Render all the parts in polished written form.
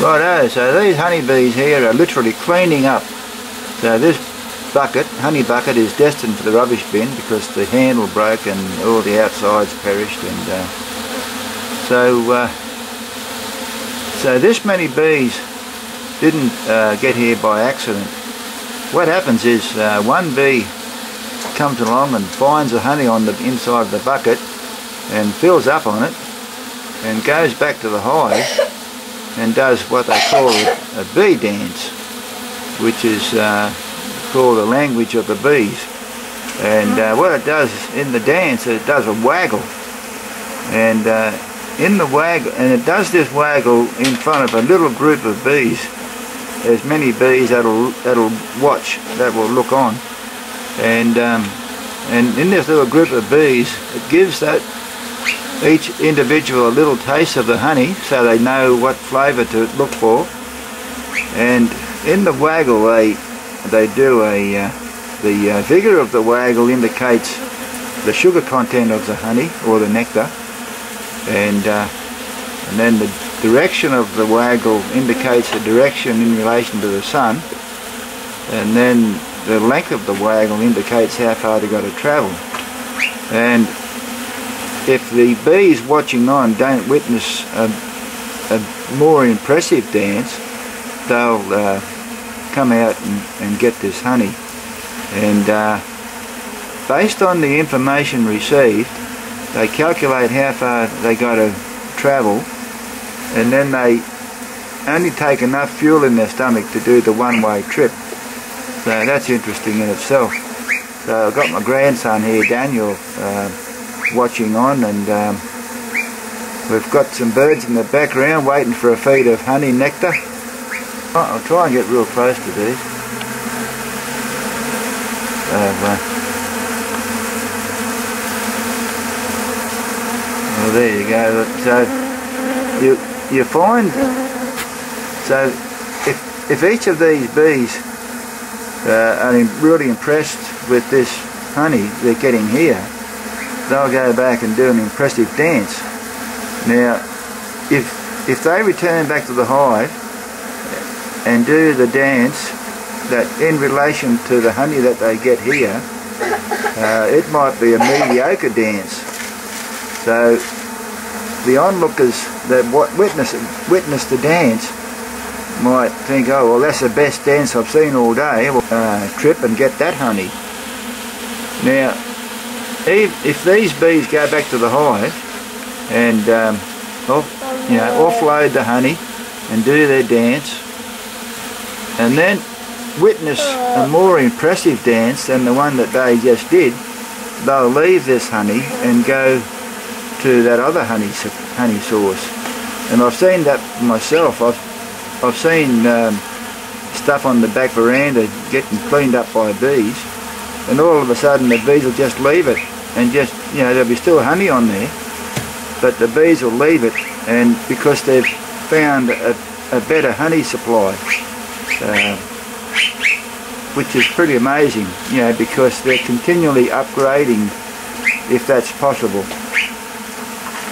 Righto, so these honeybees here are literally cleaning up. So this bucket, honey bucket, is destined for the rubbish bin because the handle broke and all the outsides perished, and so this many bees didn't get here by accident. What happens is one bee comes along and finds the honey on the inside of the bucket and fills up on it and goes back to the hive and does what they call a bee dance, which is called the language of the bees. And what it does in the dance, it does a waggle, and in the waggle, and it does this waggle in front of a little group of bees. There's many bees that'll watch, that will look on, and in this little group of bees, it gives that each individual a little taste of the honey, so they know what flavour to look for. And in the waggle, they do the vigour of the waggle indicates the sugar content of the honey or the nectar, and then the direction of the waggle indicates the direction in relation to the sun, and then the length of the waggle indicates how far they've got to travel. And if the bees watching on don't witness a more impressive dance, they'll come out and get this honey. And based on the information received, they calculate how far they got to travel, and then they only take enough fuel in their stomach to do the one-way trip. So that's interesting in itself. So I've got my grandson here, Daniel, watching on, and we've got some birds in the background waiting for a feed of honey nectar. I'll try and get real close to these. Well, there you go. So you find, so if each of these bees are really impressed with this honey they're getting here, they'll go back and do an impressive dance. Now, if they return back to the hive and do the dance that in relation to the honey that they get here, it might be a mediocre dance. So the onlookers that witness the dance might think, oh well, that's the best dance I've seen all day. We'll trip and get that honey. Now, if these bees go back to the hive and offload the honey and do their dance, and then witness a more impressive dance than the one that they just did, they'll leave this honey and go to that other honey source. And I've seen that myself. I've seen stuff on the back veranda getting cleaned up by bees, and all of a sudden the bees will just leave it, and just, there'll be still honey on there, but the bees will leave it, and because they've found a better honey supply, which is pretty amazing, because they're continually upgrading if that's possible.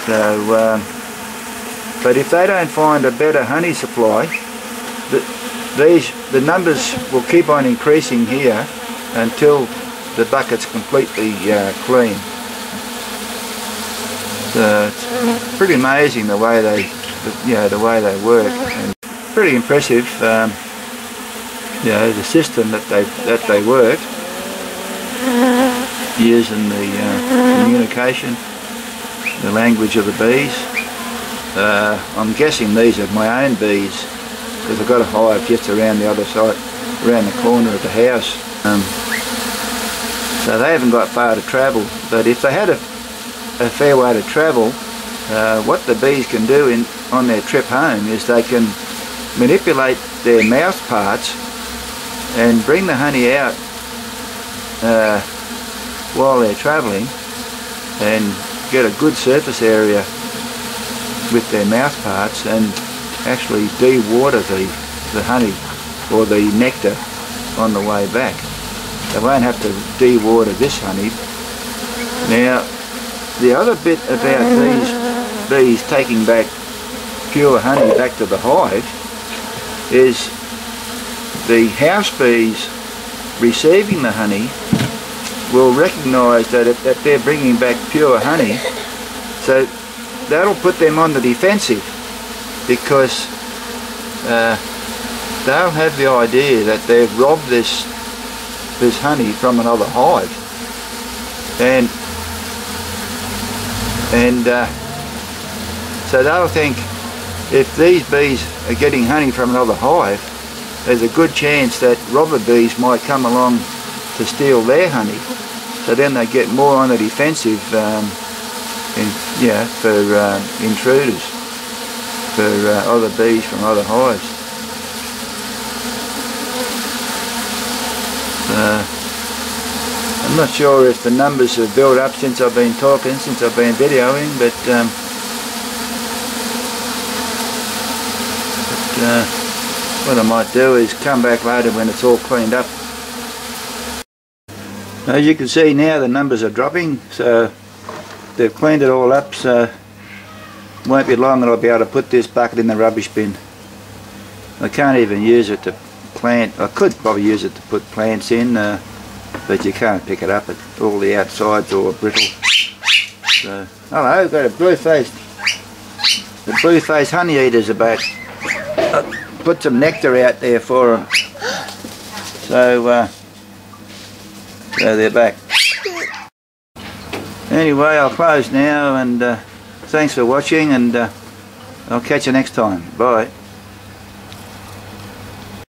So, but if they don't find a better honey supply, the numbers will keep on increasing here until the bucket's completely clean. So it's pretty amazing the way they work, and pretty impressive. The system that they work using the communication, the language of the bees. I'm guessing these are my own bees, because I've got a hive just around the other side, around the corner of the house. So they haven't got far to travel, but if they had a fair way to travel, what the bees can do on their trip home is they can manipulate their mouth parts and bring the honey out while they're travelling, and get a good surface area with their mouth parts, and actually de-water the honey or the nectar on the way back. They won't have to de-water this honey. Now, the other bit about these bees taking back pure honey back to the hive is the house bees receiving the honey will recognise that they're bringing back pure honey, so that'll put them on the defensive, because they'll have the idea that they've robbed this honey from another hive, and so they'll think if these bees are getting honey from another hive, there's a good chance that robber bees might come along to steal their honey, so then they get more on the defensive for intruders, for other bees from other hives. I'm not sure if the numbers have built up since I've been talking, since I've been videoing, but what I might do is come back later when it's all cleaned up. As you can see now, the numbers are dropping, so they've cleaned it all up, so it won't be long and I'll be able to put this bucket in the rubbish bin. I can't even use it to plant. I could probably use it to put plants in, but you can't pick it up. All the outsides are brittle. So, hello, I've got a blue-faced, the blue-faced honey eaters about. Put some nectar out there for them. So, so they're back. Anyway, I'll close now, and thanks for watching, and I'll catch you next time. Bye.